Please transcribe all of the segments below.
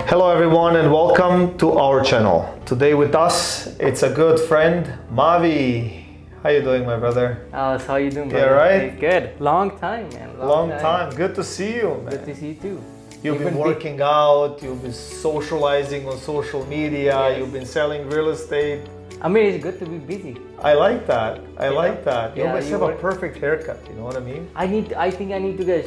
Hello everyone and welcome to our channel. Today with us, it's a good friend, Mavi. How you doing, my brother? Alice, how you doing, brother? Yeah, right? Hey, good. Long time, man. Long time. Good to see you, man. Good to see you too. You've been working out, you've been socializing on social media, Yes. You've been selling real estate. I mean, it's good to be busy. I like that. I like that. You Yeah, always you have a work- perfect haircut, you know what I mean? I think I need to get,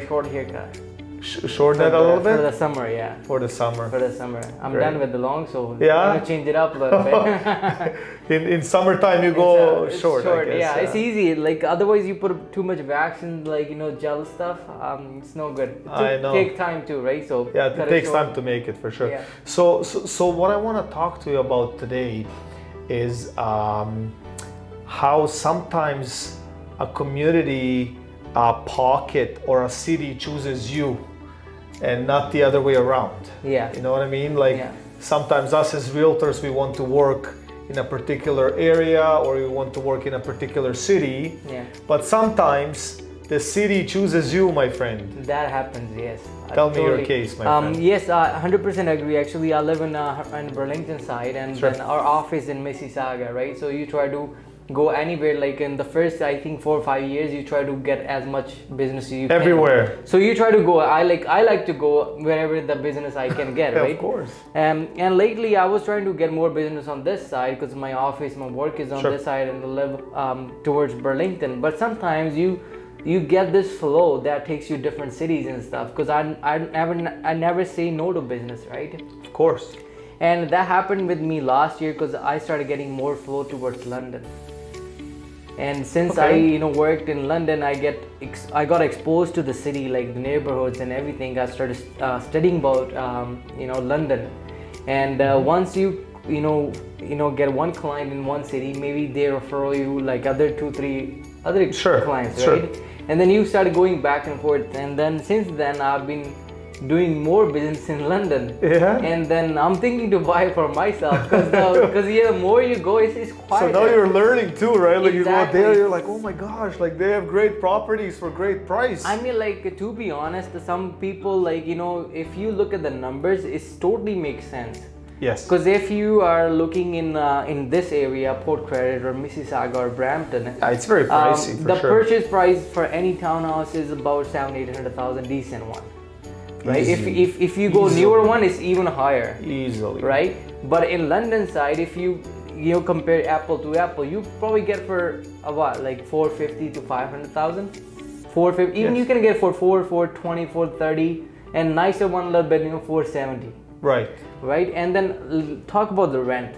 short haircut. Short that a little For the bit? summer, yeah. For the summer. For the summer. I'm Great. done with the long, so Yeah? I'm gonna change it up a little bit. In summertime you go It's short, I guess. yeah, it's easy. Like otherwise you put too much wax and gel stuff. It's no good. I know. Take time too, right? So Yeah, cut it takes short. time to make it for sure. Yeah. So what I want to talk to you about today is how sometimes a community, a pocket, or a city chooses you and not the other way around. Yeah. You know what I mean? Like Yeah. sometimes us as realtors, we want to work in a particular area or we want to work in a particular city. Yeah. But sometimes the city chooses you, my friend. That happens, yes. Tell me your case, my friend. Yes, 100% agree. Actually, I live in Burlington side, and Sure. then our office in Mississauga, right? So you try to go anywhere. Like in the first, I think 4 or 5 years, you try to get as much business as you can. Everywhere. So you try to go. I like to go wherever the business I can get, right? Of course. And lately, I was trying to get more business on this side because my office, my work is on Sure. this side, and I live towards Burlington. But sometimes you get this flow that takes you different cities and stuff because I never say no to business, right? Of course. And that happened with me last year because I started getting more flow towards London. And since Okay. I worked in London, I got exposed to the city, like the neighborhoods and everything. I started studying about London, and once you get one client in one city, maybe they refer you like other 2-3 other Sure, clients, sure. right? And then you started going back and forth, and then since then I've been doing more business in London. Yeah. And then I'm thinking to buy for myself because the more you go, it's So quiet. now you're learning too, right? Like you go out there, Exactly. you're like, oh my gosh, like they have great properties for great price. I mean, like, to be honest, some people, if you look at the numbers, it totally makes sense. Yes. Because if you are looking in this area, Port Credit or Mississauga or Brampton, It's very pricey for the sure. purchase price for any townhouse is about 700,000-800,000, decent one, right? Easy. If you go Easily. newer one, it's even higher, Easily. right? But in London side, if you compare apple to apple, you probably get for like 450 to 500,000, 450. Even Yes. you can get for 420, 430, and nicer one a little bit, 470. Right. Right, and then talk about the rent.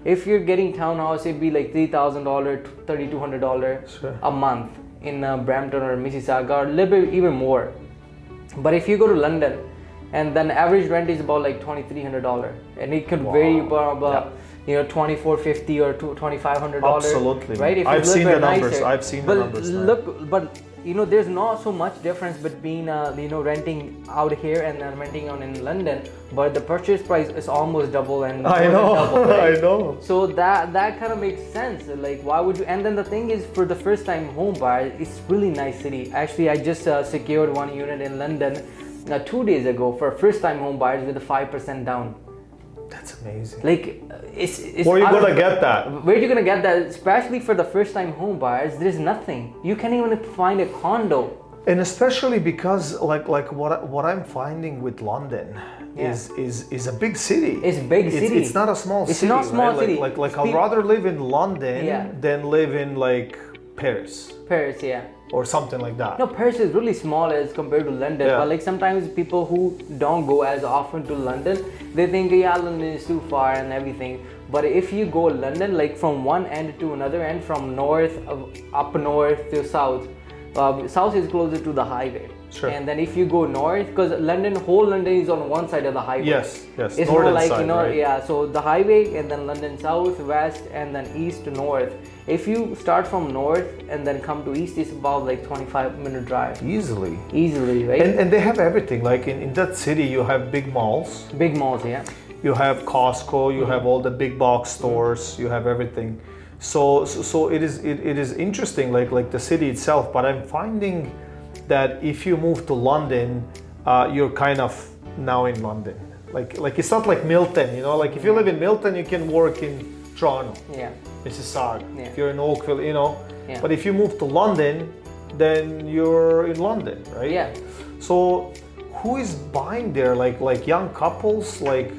If you're getting townhouse, it'd be like $3,000, $3,200 Sure. a month in Brampton or Mississauga, or a little bit even more. But if you go to London, and then average rent is about like $2,300, and it could vary about $2,450 or $2,500. Absolutely. Right? If I've it's a seen little the bit numbers. nicer. I've seen the But numbers, man. Look, but there's not so much difference between renting out here and then renting out in London, but the purchase price is almost double and I more than know. double, right? I know. So that kind of makes sense. Like, why would you? And then the thing is, for the first time home buyer, it's really nice city. Actually, I just secured one unit in London 2 days ago for first time home buyers with a 5% down. That's amazing. Like, it's Where are you out of- gonna get that? Where are you gonna get that? Especially for the first time home buyers, there's nothing. You can't even find a condo. And especially because like what I'm finding with London Yeah. is a big city. It's big city. It's not a small It's city. not small right? city. Like It's I'd big. rather live in London Yeah. than live in like Paris Paris, yeah. or something like that. No, Paris is really small as compared to London. Yeah. But like sometimes people who don't go as often to London, they think yeah, London is too far and everything. But if you go London, like from one end to another end, from north up north to south, south is closer to the highway. Sure. And then if you go north, because whole London is on one side of the highway. Yes, yes. It's more Northern like, side, right? yeah, so the highway and then London south, west, and then east to north. If you start from north and then come to east, it's about like 25-minute drive. Easily. Easily, right? And they have everything. Like in that city, you have big malls, Big malls, yeah. you have Costco, you have all the big box stores, you have everything. So it is interesting, like the city itself. But I'm finding that if you move to London, you're kind of now in London. Like it's not like Milton, you know. Like if you live in Milton, you can work in Toronto, Yeah. Mississauga. Yeah. If you're in Oakville, you know. Yeah. But if you move to London, then you're in London, right? Yeah. So who is buying there? Like young couples, like.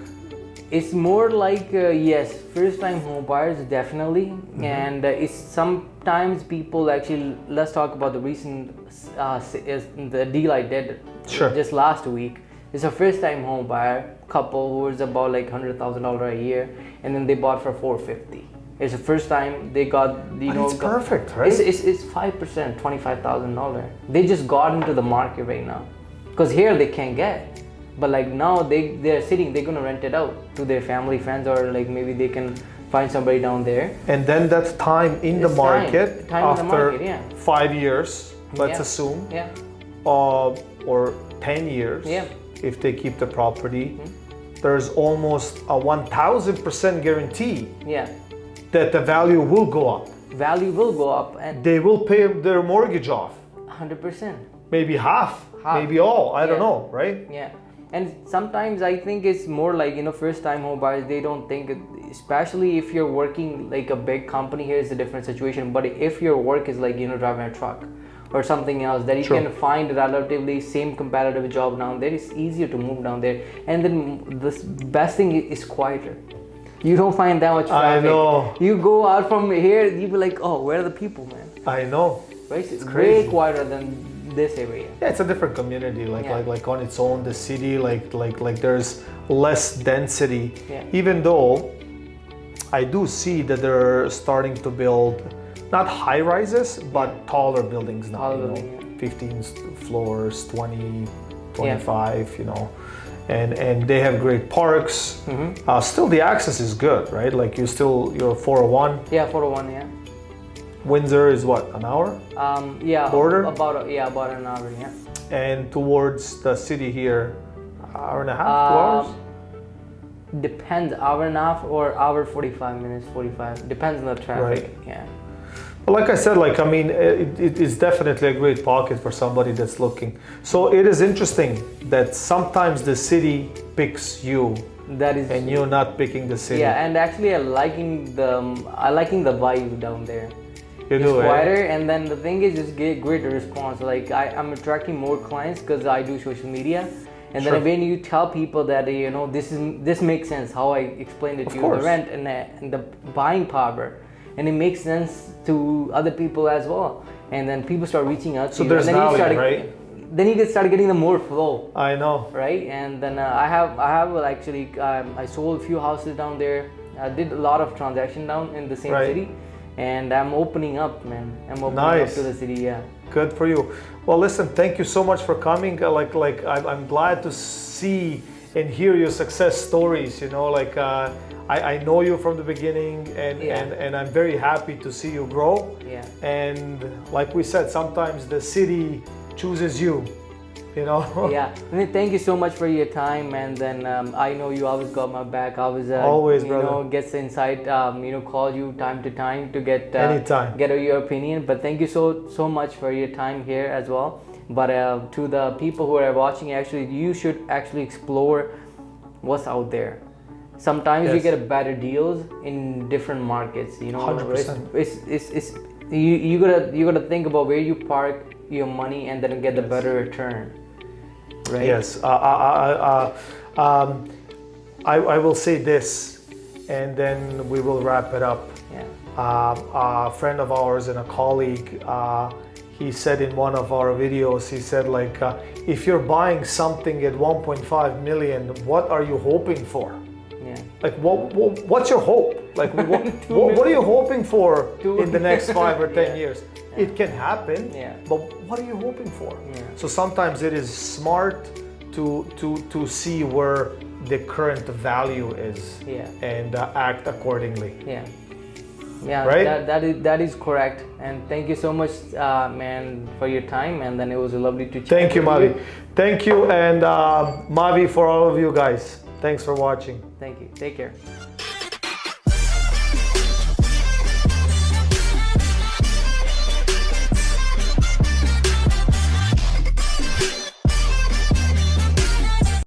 It's more like yes, first-time home buyers definitely, and it's sometimes people actually. Let's talk about the recent the deal I did Sure. just last week. It's a first-time home buyer couple who is about like $100,000 a year, and then they bought for $450. It's the first time they got It's perfect, right? It's 5%, $25,000. They just got into the market right now, because here they can't get. But like now they're gonna rent it out to their family, friends, or like maybe they can find somebody down there. And then that's time in the It's market time in after the market, yeah. 5 years, let's Yeah. assume, Yeah, or 10 years, Yeah. if they keep the property. There's almost a 1000% guarantee yeah. that the value will go up. Value will go up, and They will pay their mortgage off, 100%. maybe half, Half. maybe all. I don't Yeah. know, right? Yeah, and sometimes I think it's more like first-time home buyers. They don't think, especially if you're working like a big company. Here is a different situation. But if your work is like driving a truck or something else, that you Sure. can find a relatively same competitive job down there. It's easier to move down there, and then the best thing is quieter. You don't find that much traffic. I know. You go out from here, you be like, oh, where are the people, man? I know. Right? It's crazy. way quieter than this area. Yeah, it's a different community, Yeah. like on its own. The city, like there's less density. Yeah. Even though I do see that they're starting to build not high rises, but taller buildings now. Taller you know, building, 15 floors, 20, 25. You know, and they have great parks. Still, the access is good, right? Like you're 401. Yeah, 401, yeah. Windsor is what, an hour? Yeah, Border? about an hour, yeah. And towards the city here, hour and a half, 2 hours? Depends, hour and a half or hour 45 minutes, 45. Depends on the traffic. Right. Yeah. But like I said, it is definitely a great pocket for somebody that's looking. So it is interesting that sometimes the city picks you That is. and you're not picking the city. Yeah, and actually I'm liking the vibe down there. You It's do, eh? quieter, and then the thing is, just get great response. Like I'm attracting more clients because I do social media, and Sure. then when you tell people that this makes sense, how I explained it Of to you, course. the rent and the buying power, and it makes sense to other people as well, and then people start reaching out to So you. there's and then value, right? Then you can start getting the more flow. I know. Right, and then I have actually I sold a few houses down there. I did a lot of transaction down in the same Right. city, and I'm opening up, man. I'm opening Nice. up to the city. Yeah. Good for you. Well, listen, thank you so much for coming. I'm glad to see and hear your success stories. I know you from the beginning, and I'm very happy to see you grow. Yeah. And like we said, sometimes the city chooses you. Yeah. I mean, thank you so much for your time, and then I know you always got my back. I was Always, brother. Gets insight. Call you time to time to get Anytime. get your opinion. But thank you so much for your time here as well. But to the people who are watching, actually, you should actually explore what's out there. Sometimes you Yes. get better deals in different markets. 100%. It's you gotta think about where you park your money and then get the better return. Right? Yes. I will say this, and then we will wrap it up. Yeah. A friend of ours and a colleague, he said in one of our videos, he said if you're buying something at 1.5 million, what are you hoping for? Yeah. Like what's your hope? Like what are you hoping for in the next 5 or 10 years? It can happen, Yeah. but what are you hoping for? Yeah. So sometimes it is smart to see where the current value is, Yeah. and act accordingly. Yeah. Yeah. Right? That is correct. And thank you so much, man, for your time. And then it was lovely to chat. Thank you, with Mavi. Thank you, and Mavi, for all of you guys. Thanks for watching. Thank you. Take care.